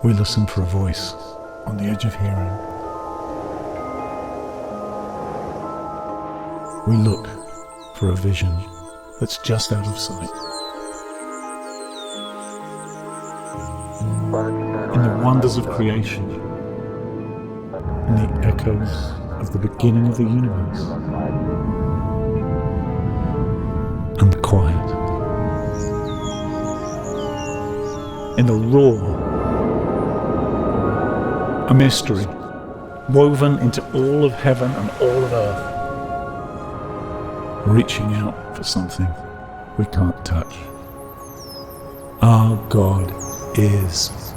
We listen for a voice on the edge of hearing. We look for a vision that's just out of sight. In the wonders of creation, in the echoes of the beginning of the universe, and the quiet, in the roar, a mystery woven into all of heaven and all of earth, reaching out for something we can't touch. Our God is.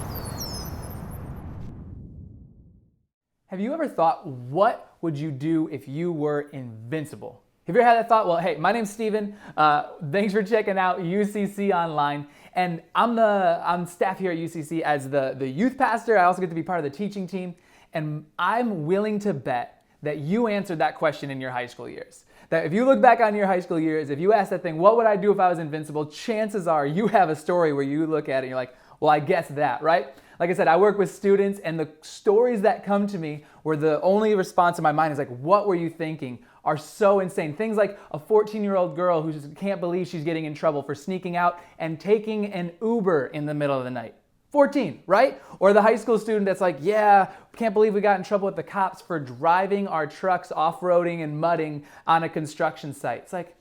Have you ever thought, what would you do if you were invincible? Have you ever had that thought? Well, hey, my name's Steven. Thanks for checking out UCC Online. And I'm staff here at UCC as the youth pastor. I also get to be part of the teaching team. And I'm willing to bet that you answered that question in your high school years. That if you look back on your high school years, if you ask that thing, what would I do if I was invincible? Chances are you have a story where you look at it and you're like, well, I guess that, right? Like I said, I work with students, and the stories that come to me where the only response in my mind is like, what were you thinking, are so insane. Things like a 14-year-old girl who just can't believe she's getting in trouble for sneaking out and taking an Uber in the middle of the night. 14, right? Or the high school student that's like, yeah, can't believe we got in trouble with the cops for driving our trucks off-roading and mudding on a construction site. It's like,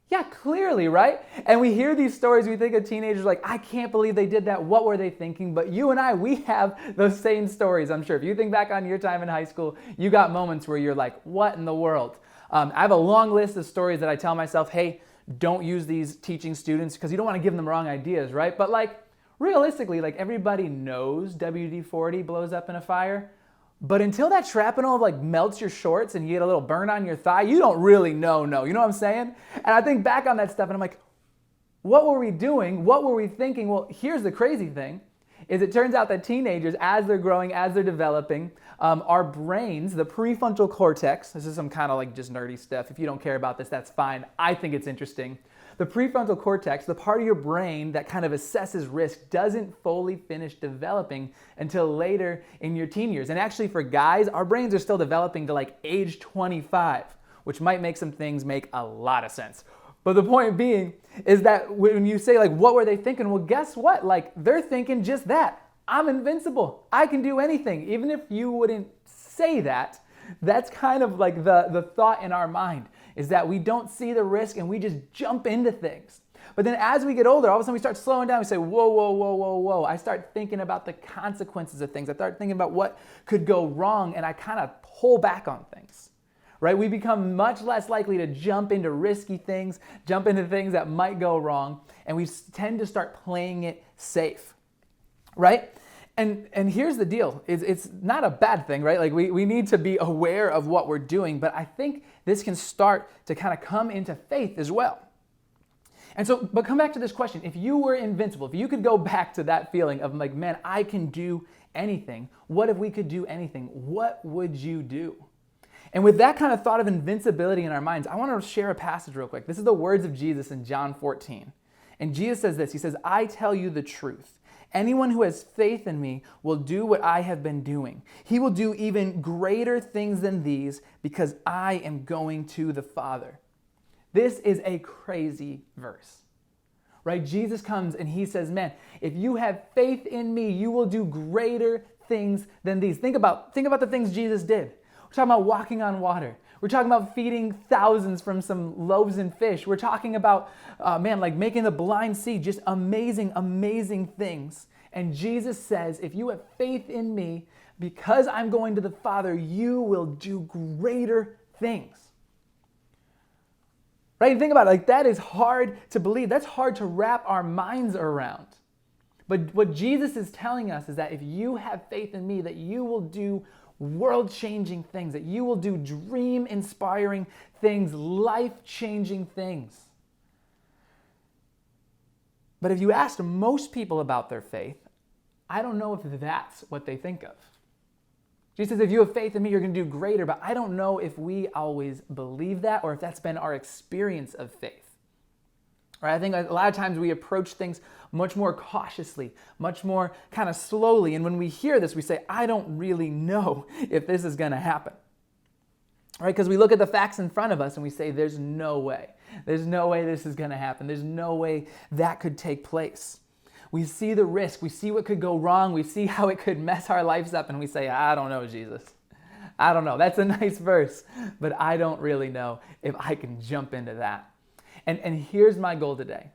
yeah, clearly, right? And we hear these stories, we think of teenagers like, I can't believe they did that. What were they thinking? But you and I, we have those same stories, I'm sure. If you think back on your time in high school, you got moments where you're like, what in the world? I have a long list of stories that I tell myself, hey, don't use these teaching students because you don't want to give them the wrong ideas, right? But like, realistically, like everybody knows WD-40 blows up in a fire. But until that shrapnel like melts your shorts and you get a little burn on your thigh, you don't really know. You know what I'm saying? And I think back on that stuff and I'm like, what were we doing? What were we thinking? Well, here's the crazy thing, is it turns out that teenagers, as they're growing, as they're developing, our brains, the prefrontal cortex, this is some kind of like just nerdy stuff. If you don't care about this, that's fine. I think it's interesting. The prefrontal cortex, the part of your brain that kind of assesses risk, doesn't fully finish developing until later in your teen years. And actually for guys, our brains are still developing to like age 25, which might make some things make a lot of sense. But the point being is that when you say like, what were they thinking? Well, guess what? Like they're thinking just that. I'm invincible. I can do anything. Even if you wouldn't say that, that's kind of like the thought in our mind, is that we don't see the risk and we just jump into things. But then as we get older, all of a sudden we start slowing down. We say, whoa. I start thinking about the consequences of things. I start thinking about what could go wrong, and I kind of pull back on things, right? We become much less likely to jump into risky things, jump into things that might go wrong, and we tend to start playing it safe, right? And here's the deal, it's not a bad thing, right? Like we need to be aware of what we're doing, but I think this can start to kind of come into faith as well. And so, but come back to this question, if you were invincible, if you could go back to that feeling of like, man, I can do anything, what if we could do anything? What would you do? And with that kind of thought of invincibility in our minds, I want to share a passage real quick. This is the words of Jesus in John 14. And Jesus says this, he says, I tell you the truth. Anyone who has faith in me will do what I have been doing. He will do even greater things than these because I am going to the Father. This is a crazy verse, right? Jesus comes and he says, man, if you have faith in me, you will do greater things than these. Think about the things Jesus did. We're talking about walking on water. We're talking about feeding thousands from some loaves and fish. We're talking about, like making the blind see, just amazing, amazing things. And Jesus says, if you have faith in me, because I'm going to the Father, you will do greater things. Right? And think about it, like that is hard to believe. That's hard to wrap our minds around. But what Jesus is telling us is that if you have faith in me, that you will do world-changing things, that you will do dream-inspiring things, life-changing things. But if you asked most people about their faith, I don't know if that's what they think of. Jesus says, if you have faith in me, you're going to do greater, but I don't know if we always believe that or if that's been our experience of faith. Right? I think a lot of times we approach things much more cautiously, much more kind of slowly. And when we hear this, we say, I don't really know if this is going to happen. Right? Because we look at the facts in front of us and we say, there's no way. There's no way this is going to happen. There's no way that could take place. We see the risk. We see what could go wrong. We see how it could mess our lives up. And we say, I don't know, Jesus. I don't know. That's a nice verse, but I don't really know if I can jump into that. And here's my goal today.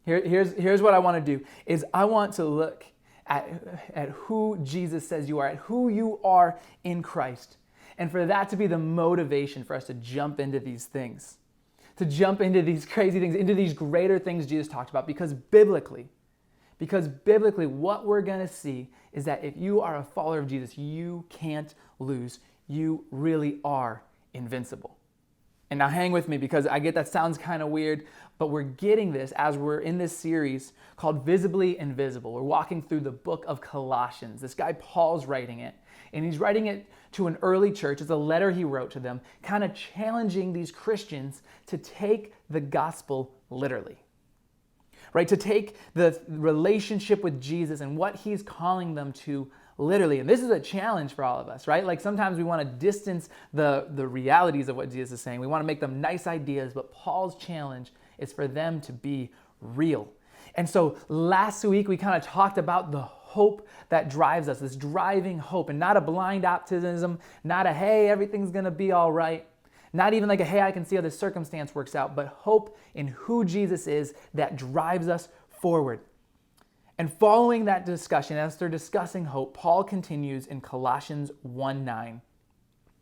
Here's what I want to do, is I want to look at who Jesus says you are, at who you are in Christ. And for that to be the motivation for us to jump into these things, to jump into these crazy things, into these greater things Jesus talked about. Because biblically, what we're going to see is that if you are a follower of Jesus, you can't lose. You really are invincible. And now hang with me, because I get that sounds kind of weird, but we're getting this as we're in this series called Visibly Invisible. We're walking through the Book of Colossians. This guy Paul's writing it, and he's writing it to an early church. It's a letter he wrote to them, kind of challenging these Christians to take the gospel literally. Right? To take the relationship with Jesus and what he's calling them to literally. And this is a challenge for all of us, right? Like sometimes we want to distance the realities of what Jesus is saying. We want to make them nice ideas, but Paul's challenge is for them to be real. And so last week we kind of talked about the hope that drives us, this driving hope, and not a blind optimism, not a, hey, everything's going to be all right. Not even like a, hey, I can see how this circumstance works out, but hope in who Jesus is that drives us forward. And following that discussion, as they're discussing hope, Paul continues in Colossians 1:9.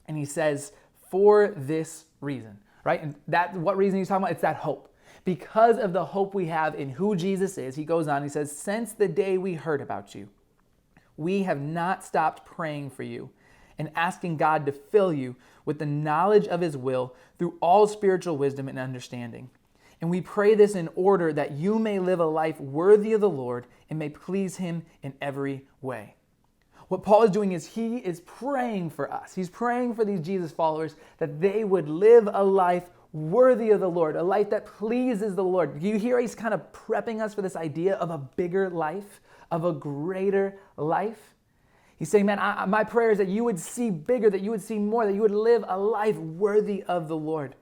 And he says, for this reason, right? And that, what reason he's talking about? It's that hope. Because of the hope we have in who Jesus is, he goes on, he says, since the day we heard about you, we have not stopped praying for you and asking God to fill you with the knowledge of his will through all spiritual wisdom and understanding. And we pray this in order that you may live a life worthy of the Lord and may please him in every way. What Paul is doing is he is praying for us. He's praying for these Jesus followers that they would live a life worthy of the Lord, a life that pleases the Lord. You hear he's kind of prepping us for this idea of a bigger life, of a greater life. He's saying, man, my prayer is that you would see bigger, that you would see more, that you would live a life worthy of the Lord.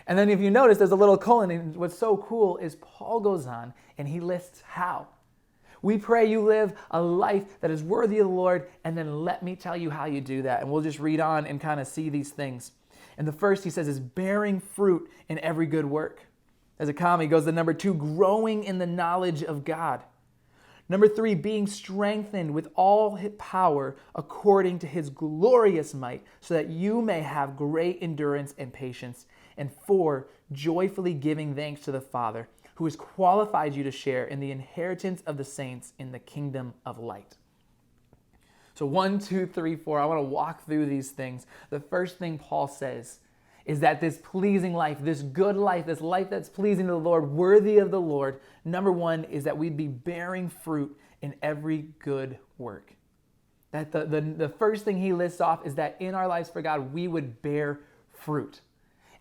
And then if you notice, there's a little colon, and what's so cool is Paul goes on and he lists how. We pray you live a life that is worthy of the Lord, and then let me tell you how you do that. And we'll just read on and kind of see these things. And the first, he says, is bearing fruit in every good work. As a comma, he goes to number 2, growing in the knowledge of God. Number 3, being strengthened with all power according to his glorious might, so that you may have great endurance and patience. And 4, joyfully giving thanks to the Father, who has qualified you to share in the inheritance of the saints in the kingdom of light. So 1, 2, 3, 4, I want to walk through these things. The first thing Paul says is that this pleasing life, this good life, this life that's pleasing to the Lord, worthy of the Lord, number 1 is that we'd be bearing fruit in every good work. That the first thing he lists off is that in our lives for God, we would bear fruit.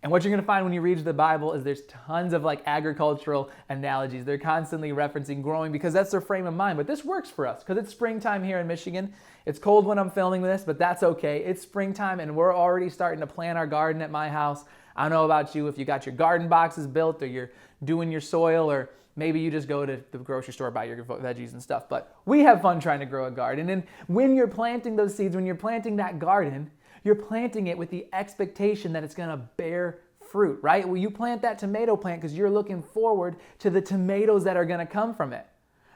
And what you're going to find when you read the Bible is there's tons of like agricultural analogies. They're constantly referencing growing because that's their frame of mind. But this works for us because it's springtime here in Michigan. It's cold when I'm filming this, but that's okay. It's springtime and we're already starting to plant our garden at my house. I don't know about you if you got your garden boxes built or you're doing your soil, or maybe you just go to the grocery store, buy your veggies and stuff. But we have fun trying to grow a garden. And when you're planting those seeds, when you're planting that garden, you're planting it with the expectation that it's going to bear fruit, right? Well, you plant that tomato plant because you're looking forward to the tomatoes that are going to come from it,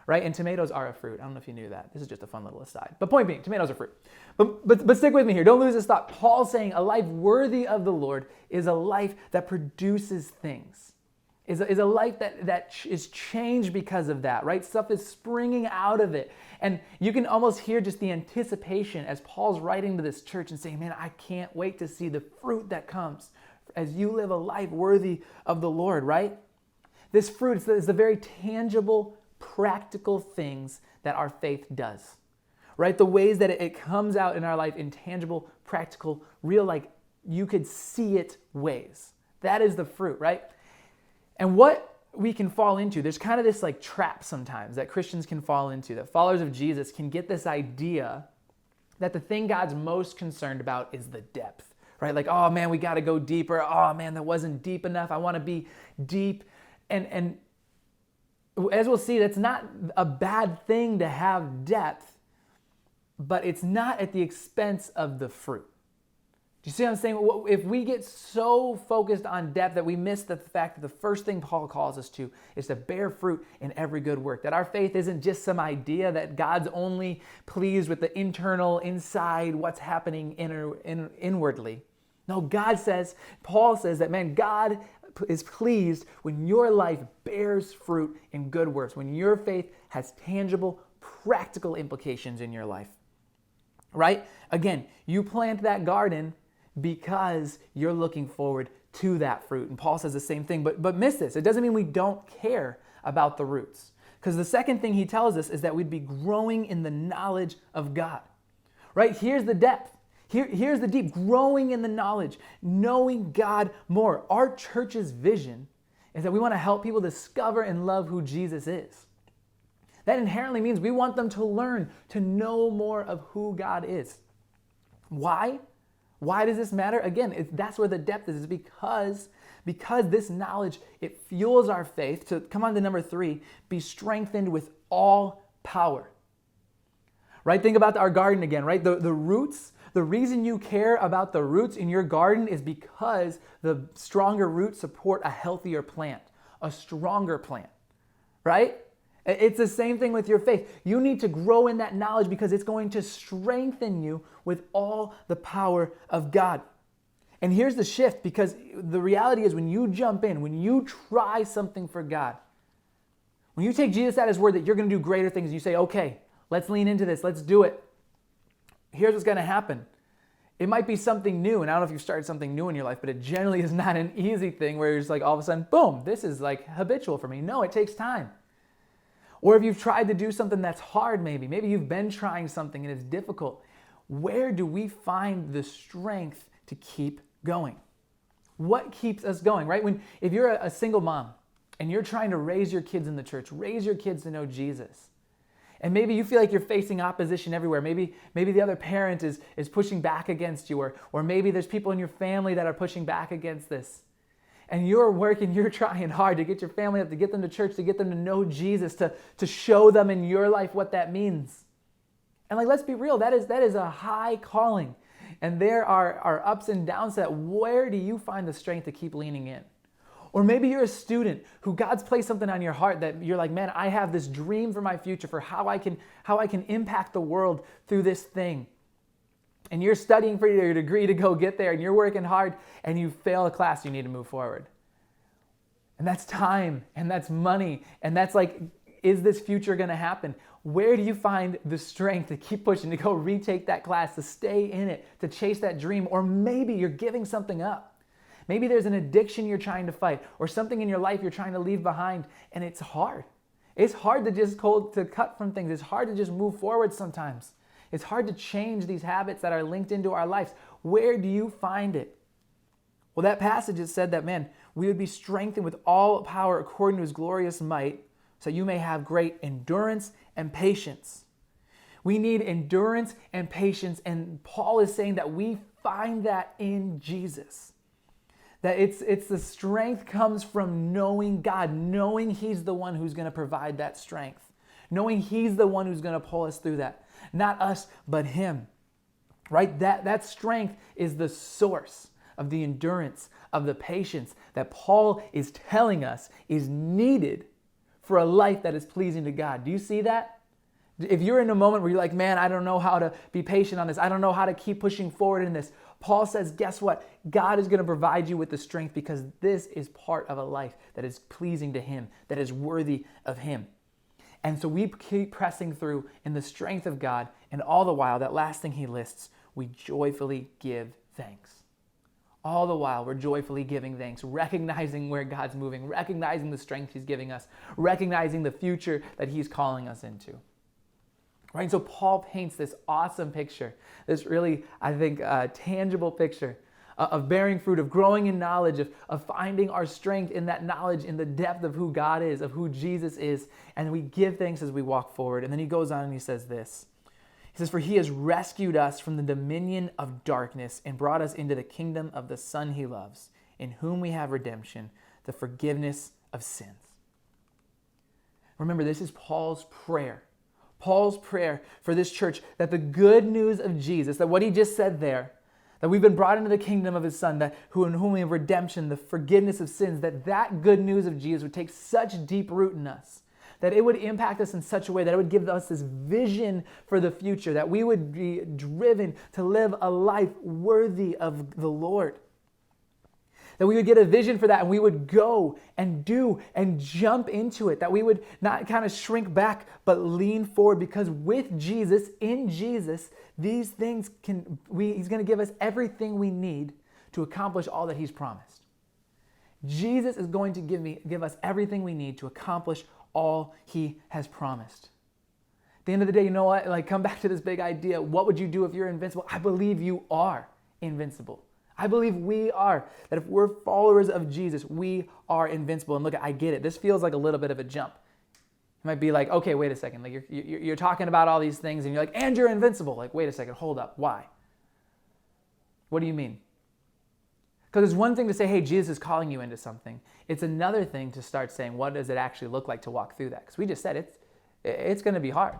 right? And tomatoes are a fruit. I don't know if you knew that. This is just a fun little aside. But point being, tomatoes are fruit. But stick with me here. Don't lose this thought. Paul's saying a life worthy of the Lord is a life that produces things, is a life that is changed because of that, right? Stuff is springing out of it. And you can almost hear just the anticipation as Paul's writing to this church and saying, man, I can't wait to see the fruit that comes as you live a life worthy of the Lord, right? This fruit is the very tangible, practical things that our faith does, right? The ways that it comes out in our life in tangible, practical, real, like you could see it ways. That is the fruit, right? And what we can fall into. There's kind of this like trap sometimes that Christians can fall into, that followers of Jesus can get this idea that the thing God's most concerned about is the depth, right? Like, oh man, we got to go deeper. Oh man, that wasn't deep enough. I want to be deep. And as we'll see, that's not a bad thing to have depth, but it's not at the expense of the fruit. Do you see what I'm saying? If we get so focused on depth that we miss the fact that the first thing Paul calls us to is to bear fruit in every good work, that our faith isn't just some idea that God's only pleased with the internal, inside, what's happening inwardly. No, Paul says that, man, God is pleased when your life bears fruit in good works, when your faith has tangible, practical implications in your life, right? Again, you plant that garden because you're looking forward to that fruit. And Paul says the same thing, but miss this. It doesn't mean we don't care about the roots. Because the second thing he tells us is that we'd be growing in the knowledge of God, right? Here's the depth. Here's the deep, growing in the knowledge, knowing God more. Our church's vision is that we want to help people discover and love who Jesus is. That inherently means we want them to learn, to know more of who God is. Why? Why does this matter? Again, that's where the depth is because this knowledge, it fuels our faith to, come on to number 3, be strengthened with all power. Right? Think about our garden again, right? The roots, the reason you care about the roots in your garden is because the stronger roots support a healthier plant, a stronger plant, right? It's the same thing with your faith. You need to grow in that knowledge because it's going to strengthen you with all the power of God. And here's the shift, because the reality is when you jump in, when you try something for God, when you take Jesus at his word that you're going to do greater things, you say, okay, let's lean into this, let's do it. Here's what's going to happen. It might be something new, and I don't know if you've started something new in your life, but it generally is not an easy thing where you're just like all of a sudden, boom, this is like habitual for me. No, it takes time. Or if you've tried to do something that's hard, maybe you've been trying something and it's difficult, where do we find the strength to keep going? What keeps us going, right? If you're a single mom and you're trying to raise your kids in the church, raise your kids to know Jesus, and maybe you feel like you're facing opposition everywhere. Maybe the other parent is pushing back against you, or maybe there's people in your family that are pushing back against this. And you're trying hard to get your family up, to get them to church, to get them to know Jesus, to show them in your life what that means. And like, let's be real, that is a high calling. And there are ups and downs to that. Where do you find the strength to keep leaning in? Or maybe you're a student who God's placed something on your heart that you're like, man, I have this dream for my future, for how I can impact the world through this thing. And you're studying for your degree to go get there, and you're working hard, and you fail a class, you need to move forward. And that's time, and that's money, and that's like, is this future going to happen? Where do you find the strength to keep pushing, to go retake that class, to stay in it, to chase that dream? Or maybe you're giving something up. Maybe there's an addiction you're trying to fight, or something in your life you're trying to leave behind, and it's hard. It's hard to just to cut from things. It's hard to just move forward sometimes. It's hard to change these habits that are linked into our lives. Where do you find it? Well, that passage has said that, man, we would be strengthened with all power according to his glorious might, so you may have great endurance and patience. We need endurance and patience, and Paul is saying that we find that in Jesus. That it's the strength comes from knowing God, knowing he's the one who's going to provide that strength, knowing he's the one who's going to pull us through that. Not us, but him, right? That strength is the source of the endurance, of the patience that Paul is telling us is needed for a life that is pleasing to God. Do you see that? If you're in a moment where you're like, man, I don't know how to be patient on this, I don't know how to keep pushing forward in this, Paul says, guess what? God is going to provide you with the strength because this is part of a life that is pleasing to him, that is worthy of him. And so we keep pressing through in the strength of God, and all the while, that last thing he lists, we joyfully give thanks. All the while, we're joyfully giving thanks, recognizing where God's moving, recognizing the strength he's giving us, recognizing the future that he's calling us into. Right? And so Paul paints this awesome picture, this really, I think, tangible picture of bearing fruit, of growing in knowledge, of finding our strength in that knowledge, in the depth of who God is, of who Jesus is. And we give thanks as we walk forward. And then he goes on and he says this. He says, "For he has rescued us from the dominion of darkness and brought us into the kingdom of the Son he loves, in whom we have redemption, the forgiveness of sins." Remember, this is Paul's prayer. Paul's prayer for this church, that the good news of Jesus, that what he just said there, that we've been brought into the kingdom of his Son, that in whom we have redemption, the forgiveness of sins, that good news of Jesus would take such deep root in us, that it would impact us in such a way that it would give us this vision for the future, that we would be driven to live a life worthy of the Lord. That we would get a vision for that and we would go and do and jump into it. That we would not kind of shrink back, but lean forward, because with Jesus, in Jesus, these things he's going to give us everything we need to accomplish all that he's promised. Jesus is going to give us everything we need to accomplish all he has promised. At the end of the day, you know what? Like, come back to this big idea. What would you do if you're invincible? I believe you are invincible. I believe we are. That if we're followers of Jesus, we are invincible. And look, I get it. This feels like a little bit of a jump. You might be like, okay, wait a second. Like you're talking about all these things and you're like, and you're invincible. Like, wait a second, hold up. Why? What do you mean? Because it's one thing to say, hey, Jesus is calling you into something. It's another thing to start saying, what does it actually look like to walk through that? Because we just said it's going to be hard.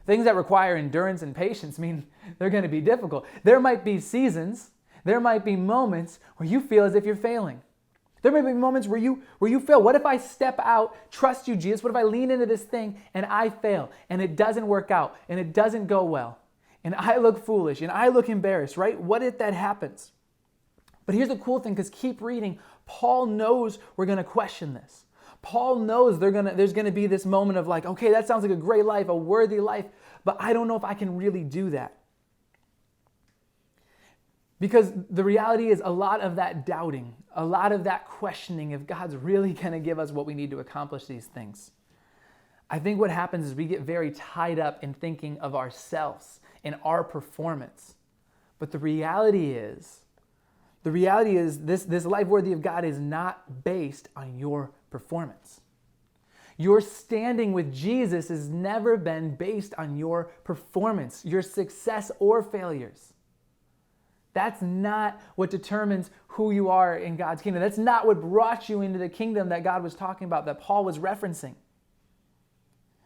Things that require endurance and patience mean they're going to be difficult. There might be seasons, there might be moments where you feel as if you're failing. There may be moments where you fail. What if I step out, trust you, Jesus? What if I lean into this thing and I fail and it doesn't work out and it doesn't go well and I look foolish and I look embarrassed, right? What if that happens? But here's the cool thing, because keep reading. Paul knows we're going to question this. Paul knows there's going to be this moment of like, okay, that sounds like a great life, a worthy life, but I don't know if I can really do that. Because the reality is a lot of that doubting, a lot of that questioning if God's really going to give us what we need to accomplish these things. I think what happens is we get very tied up in thinking of ourselves and our performance. But the reality is this life worthy of God is not based on your performance. Your standing with Jesus has never been based on your performance, your success or failures. That's not what determines who you are in God's kingdom. That's not what brought you into the kingdom that God was talking about, that Paul was referencing.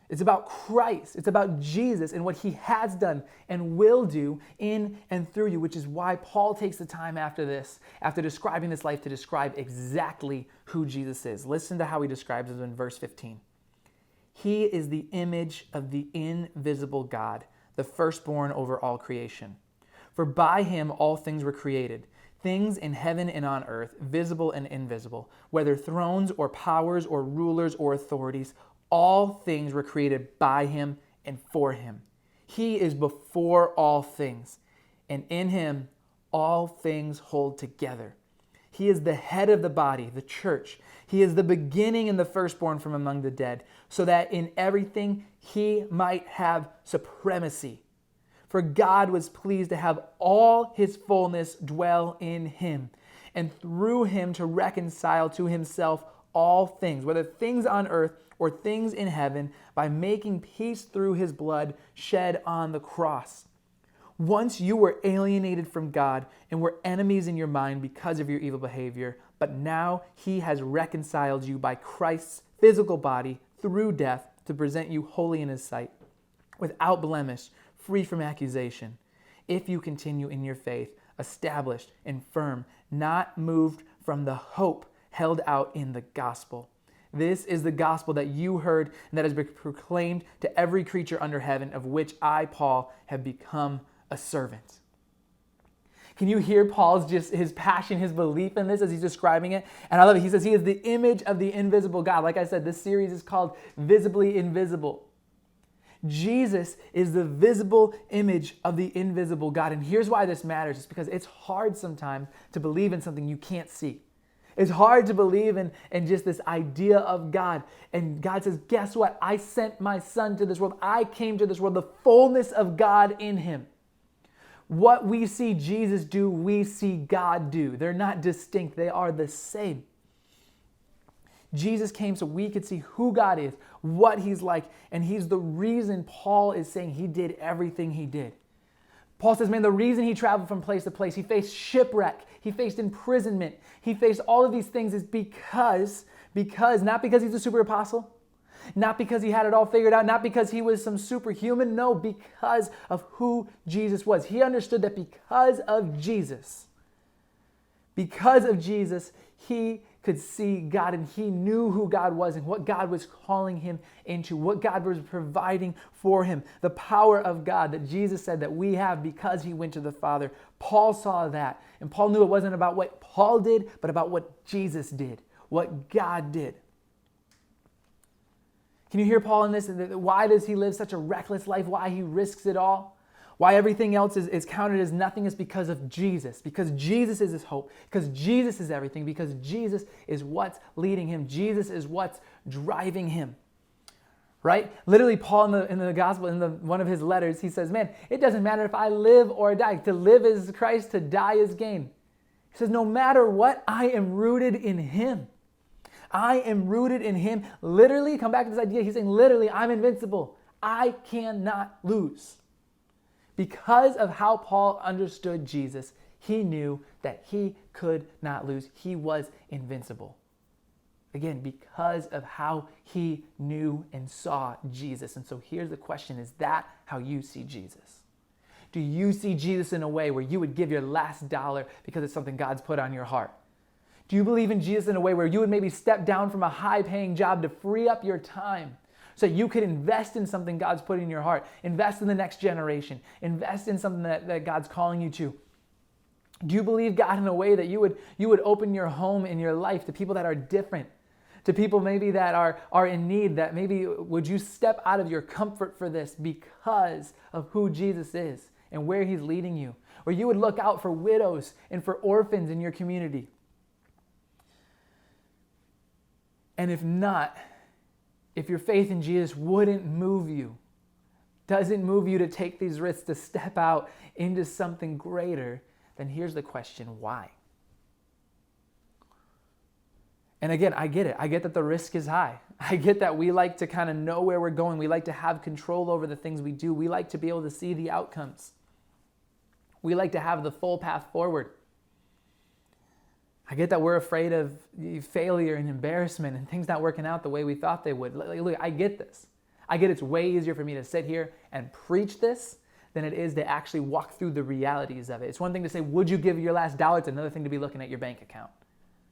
It's about Christ. It's about Jesus and what he has done and will do in and through you, which is why Paul takes the time after this, after describing this life, to describe exactly who Jesus is. Listen to how he describes it in verse 15. He is the image of the invisible God, the firstborn over all creation. For by him all things were created, things in heaven and on earth, visible and invisible, whether thrones or powers or rulers or authorities. All things were created by him and for him. He is before all things, and in him all things hold together. He is the head of the body, the church. He is the beginning and the firstborn from among the dead, so that in everything he might have supremacy. For God was pleased to have all his fullness dwell in him, and through him to reconcile to himself all things, whether things on earth or things in heaven, by making peace through his blood shed on the cross. Once you were alienated from God and were enemies in your mind because of your evil behavior, but now he has reconciled you by Christ's physical body through death to present you holy in his sight, without blemish, free from accusation, if you continue in your faith, established and firm, not moved from the hope held out in the gospel. This is the gospel that you heard and that has been proclaimed to every creature under heaven, of which I, Paul, have become a servant. Can you hear Paul's his passion, his belief in this as he's describing it? And I love it. He says he is the image of the invisible God. Like I said, this series is called Visibly Invisible. Jesus is the visible image of the invisible God. And here's why this matters. It's because it's hard sometimes to believe in something you can't see. It's hard to believe in just this idea of God. And God says, guess what? I sent my son to this world. I came to this world, the fullness of God in him. What we see Jesus do, we see God do. They're not distinct, they are the same. Jesus came so we could see who God is, what he's like, and he's the reason Paul is saying he did everything he did. Paul says, man, the reason he traveled from place to place, he faced shipwreck, he faced imprisonment, he faced all of these things is because, not because he's a super apostle, not because he had it all figured out, not because he was some superhuman, no, because of who Jesus was. He understood that because of Jesus, he could see God, and he knew who God was and what God was calling him into, what God was providing for him, the power of God that Jesus said that we have because he went to the Father. Paul saw that, and Paul knew it wasn't about what Paul did, but about what Jesus did, what God did. Can you hear Paul in this? Why does he live such a reckless life? Why he risks it all? Why everything else is counted as nothing is because of Jesus. Because Jesus is his hope. Because Jesus is everything. Because Jesus is what's leading him. Jesus is what's driving him. Right? Literally, Paul in the gospel, one of his letters, he says, man, it doesn't matter if I live or die. To live is Christ, to die is gain. He says, no matter what, I am rooted in him. I am rooted in him. Literally, come back to this idea. He's saying, literally, I'm invincible. I cannot lose. Because of how Paul understood Jesus, he knew that he could not lose. He was invincible. Again, because of how he knew and saw Jesus. And so here's the question, is that how you see Jesus? Do you see Jesus in a way where you would give your last dollar because it's something God's put on your heart? Do you believe in Jesus in a way where you would maybe step down from a high-paying job to free up your time so you could invest in something God's put in your heart, invest in the next generation, invest in something that God's calling you to? Do you believe God in a way that you would open your home and your life to people that are different, to people maybe that are in need, that maybe would you step out of your comfort for this because of who Jesus is and where he's leading you? Or you would look out for widows and for orphans in your community? And if not, if your faith in Jesus wouldn't move you, doesn't move you to take these risks, to step out into something greater, then here's the question, why? And again, I get it. I get that the risk is high. I get that we like to kind of know where we're going. We like to have control over the things we do. We like to be able to see the outcomes. We like to have the full path forward. I get that we're afraid of failure and embarrassment and things not working out the way we thought they would. Look, I get this. I get it's way easier for me to sit here and preach this than it is to actually walk through the realities of it. It's one thing to say, would you give your last dollar? It's another thing to be looking at your bank account.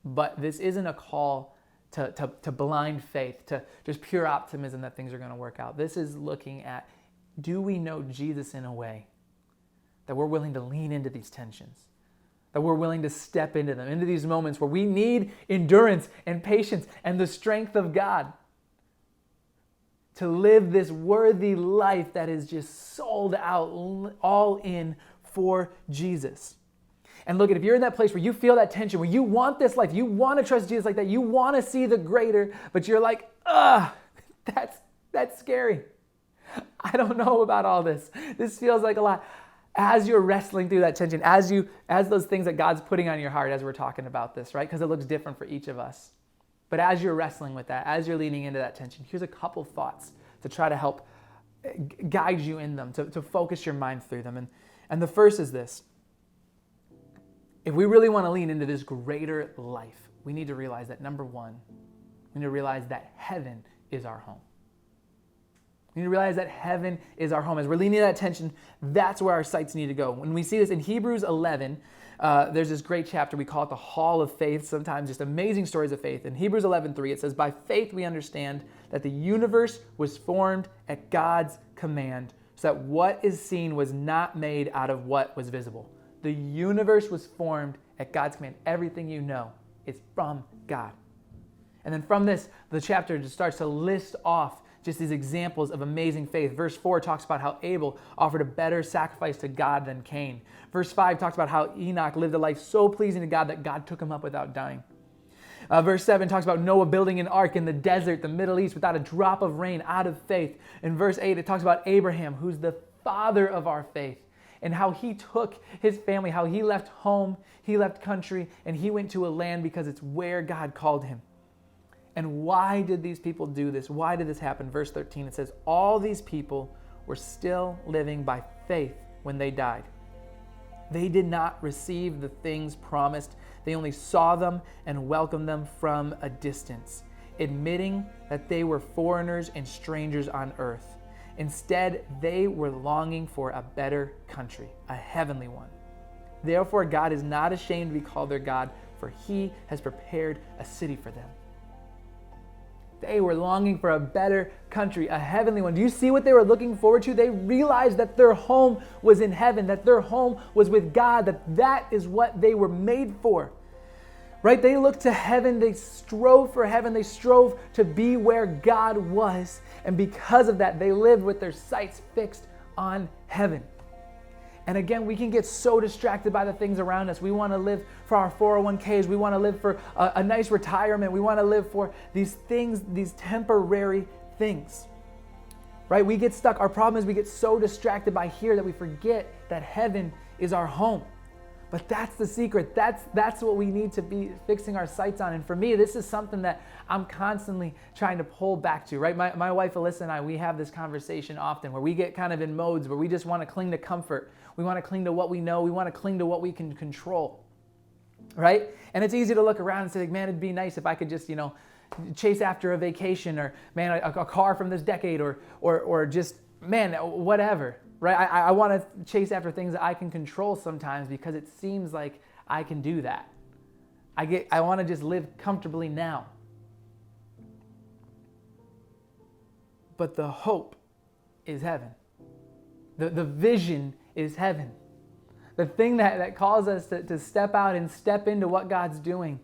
But this isn't a call to blind faith, to just pure optimism that things are going to work out. This is looking at, do we know Jesus in a way that we're willing to lean into these tensions? That we're willing to step into them, into these moments where we need endurance and patience and the strength of God to live this worthy life that is just sold out, all in for Jesus. And look, if you're in that place where you feel that tension, where you want this life, you want to trust Jesus like that, you want to see the greater, but you're like, that's scary. I don't know about all this. This feels like a lot. As you're wrestling through that tension, as those things that God's putting on your heart as we're talking about this, right? Because it looks different for each of us. But as you're wrestling with that, as you're leaning into that tension, here's a couple thoughts to try to help guide you in them, to focus your mind through them. And the first is this. If we really want to lean into this greater life, we need to realize that, number one, we need to realize that heaven is our home. We need to realize that heaven is our home. As we're leaning into that tension, that's where our sights need to go. When we see this in Hebrews 11, there's this great chapter. We call it the Hall of Faith, sometimes just amazing stories of faith. In Hebrews 11:3, it says, by faith we understand that the universe was formed at God's command, so that what is seen was not made out of what was visible. The universe was formed at God's command. Everything you know is from God. And then from this, the chapter just starts to list off just these examples of amazing faith. Verse 4 talks about how Abel offered a better sacrifice to God than Cain. Verse 5 talks about how Enoch lived a life so pleasing to God that God took him up without dying. Verse 7 talks about Noah building an ark in the desert, the Middle East, without a drop of rain, out of faith. In verse 8, it talks about Abraham, who's the father of our faith. and how he took his family, how he left home, he left country, and he went to a land because it's where God called him. And why did these people do this? Why did this happen? Verse 13, it says, all these people were still living by faith when they died. They did not receive the things promised. They only saw them and welcomed them from a distance, admitting that they were foreigners and strangers on earth. Instead, they were longing for a better country, a heavenly one. Therefore, God is not ashamed to be called their God, for he has prepared a city for them. They were longing for a better country, a heavenly one. Do you see what they were looking forward to? They realized that their home was in heaven, that their home was with God, that is what they were made for. Right? They looked to heaven, they strove for heaven, they strove to be where God was. And because of that, they lived with their sights fixed on heaven. And again, we can get so distracted by the things around us. We want to live for our 401ks. We want to live for a nice retirement. We want to live for these things, these temporary things. Right? We get stuck. Our problem is we get so distracted by here that we forget that heaven is our home. But that's the secret. That's what we need to be fixing our sights on. And for me, this is something that I'm constantly trying to pull back to, right? My wife, Alyssa, and I, we have this conversation often where we get kind of in modes where we just want to cling to comfort. We want to cling to what we know. We want to cling to what we can control, right? And it's easy to look around and say, like, man, it'd be nice if I could just, chase after a vacation, or, man, a car from this decade, or just, man, whatever. Right? I want to chase after things that I can control sometimes because it seems like I can do that. I want to just live comfortably now. But the hope is heaven. The vision is heaven. The thing that calls us to step out and step into what God's doing.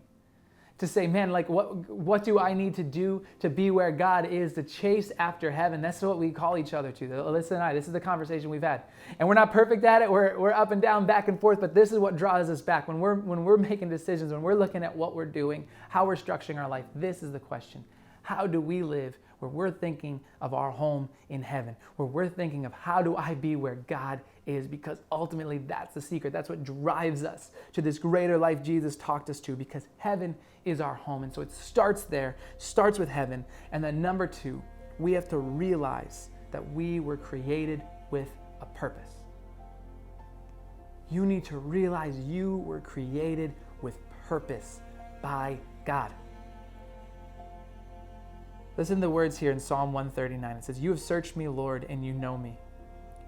To say, man, like what do I need to do to be where God is, to chase after heaven? That's what we call each other to. Alyssa and I, this is the conversation we've had. And we're not perfect at it. We're up and down, back and forth, but this is what draws us back. When we're making decisions, when we're looking at what we're doing, how we're structuring our life, this is the question. How do we live where we're thinking of our home in heaven, where we're thinking of how do I be where God is? Because ultimately that's the secret. That's what drives us to this greater life Jesus talked us to, because heaven is our home. And so it starts there, starts with heaven. And then number 2, we have to realize that we were created with a purpose. You need to realize you were created with purpose by God. Listen to the words here in Psalm 139. It says, you have searched me, Lord, and you know me.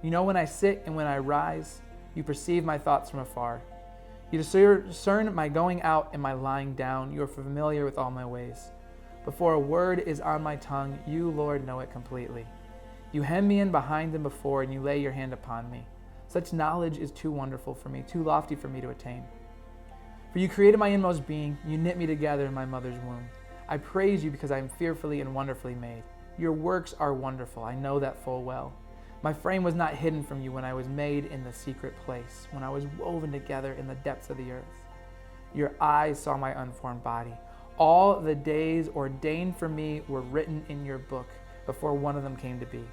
You know when I sit and when I rise. You perceive my thoughts from afar. You discern my going out and my lying down. You are familiar with all my ways. Before a word is on my tongue, you, Lord, know it completely. You hem me in behind and before, and you lay your hand upon me. Such knowledge is too wonderful for me, too lofty for me to attain. For you created my inmost being. You knit me together in my mother's womb. I praise you because I am fearfully and wonderfully made. Your works are wonderful. I know that full well. My frame was not hidden from you when I was made in the secret place, when I was woven together in the depths of the earth. Your eyes saw my unformed body. All the days ordained for me were written in your book before one of them came to be.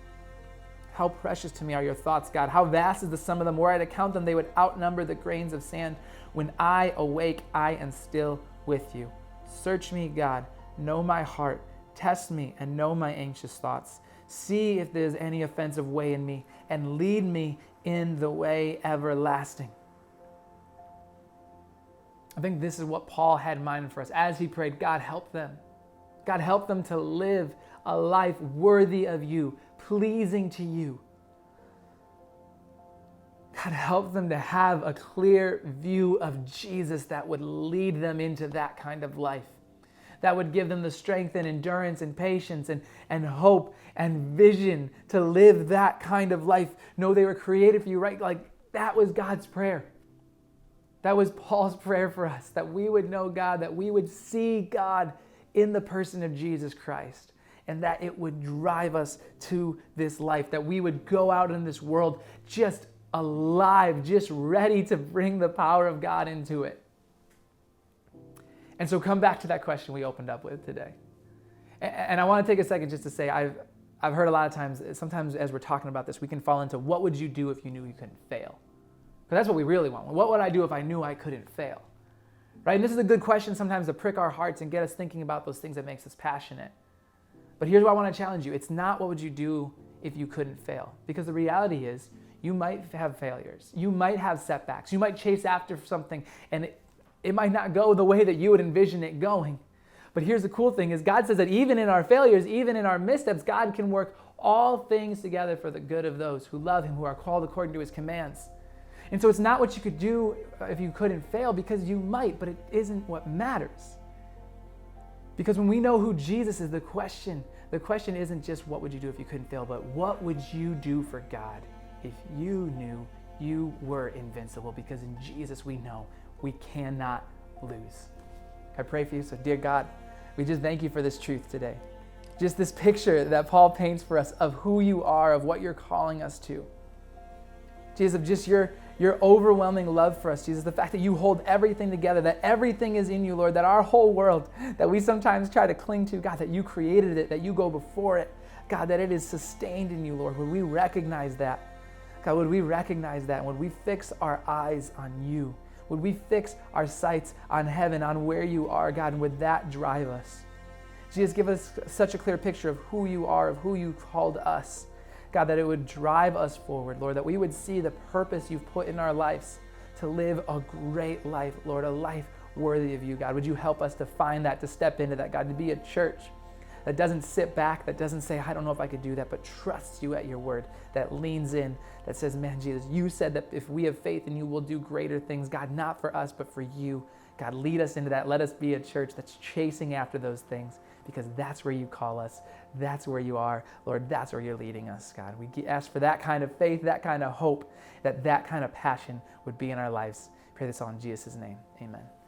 How precious to me are your thoughts, God. How vast is the sum of them. Were I to count them, they would outnumber the grains of sand. When I awake, I am still with you. Search me, God. Know my heart. Test me and know my anxious thoughts. See if there is any offensive way in me, and lead me in the way everlasting. I think this is what Paul had in mind for us as he prayed, God, help them. God, help them to live a life worthy of you, pleasing to you. God, help them to have a clear view of Jesus that would lead them into that kind of life, that would give them the strength and endurance and patience and hope and vision to live that kind of life. No, they were created for you, right? Like, that was God's prayer. That was Paul's prayer for us, that we would know God, that we would see God in the person of Jesus Christ, and that it would drive us to this life, that we would go out in this world just alive, just ready to bring the power of God into it. And so come back to that question we opened up with today. And I want to take a second just to say, I've heard a lot of times, sometimes as we're talking about this, we can fall into what would you do if you knew you couldn't fail? Because that's what we really want. What would I do if I knew I couldn't fail? Right? And this is a good question sometimes to prick our hearts and get us thinking about those things that makes us passionate. But here's what I want to challenge you. It's not what would you do if you couldn't fail. Because the reality is you might have failures. You might have setbacks. You might chase after something and it might not go the way that you would envision it going. But here's the cool thing is God says that even in our failures, even in our missteps, God can work all things together for the good of those who love him, who are called according to his commands. And so it's not what you could do if you couldn't fail, because you might, but it isn't what matters. Because when we know who Jesus is, the question isn't just what would you do if you couldn't fail, but what would you do for God if you knew you were invincible? Because in Jesus we know we cannot lose. I pray for you. So dear God, we just thank you for this truth today. Just this picture that Paul paints for us of who you are, of what you're calling us to. Jesus, of just your overwhelming love for us, Jesus, the fact that you hold everything together, that everything is in you, Lord, that our whole world that we sometimes try to cling to, God, that you created it, that you go before it, God, that it is sustained in you, Lord. Would we recognize that? God, would we recognize that? Would we fix our eyes on you? Would we fix our sights on heaven, on where you are, God, and would that drive us? Jesus, give us such a clear picture of who you are, of who you called us. God, that it would drive us forward, Lord, that we would see the purpose you've put in our lives to live a great life, Lord, a life worthy of you, God. Would you help us to find that, to step into that, God, to be a church that doesn't sit back, that doesn't say, I don't know if I could do that, but trusts you at your word, that leans in, that says, man, Jesus, you said that if we have faith in you, we'll do greater things, God, not for us, but for you. God, lead us into that. Let us be a church that's chasing after those things, because that's where you call us. That's where you are. Lord, that's where you're leading us, God. We ask for that kind of faith, that kind of hope, that kind of passion would be in our lives. Pray this all in Jesus' name. Amen.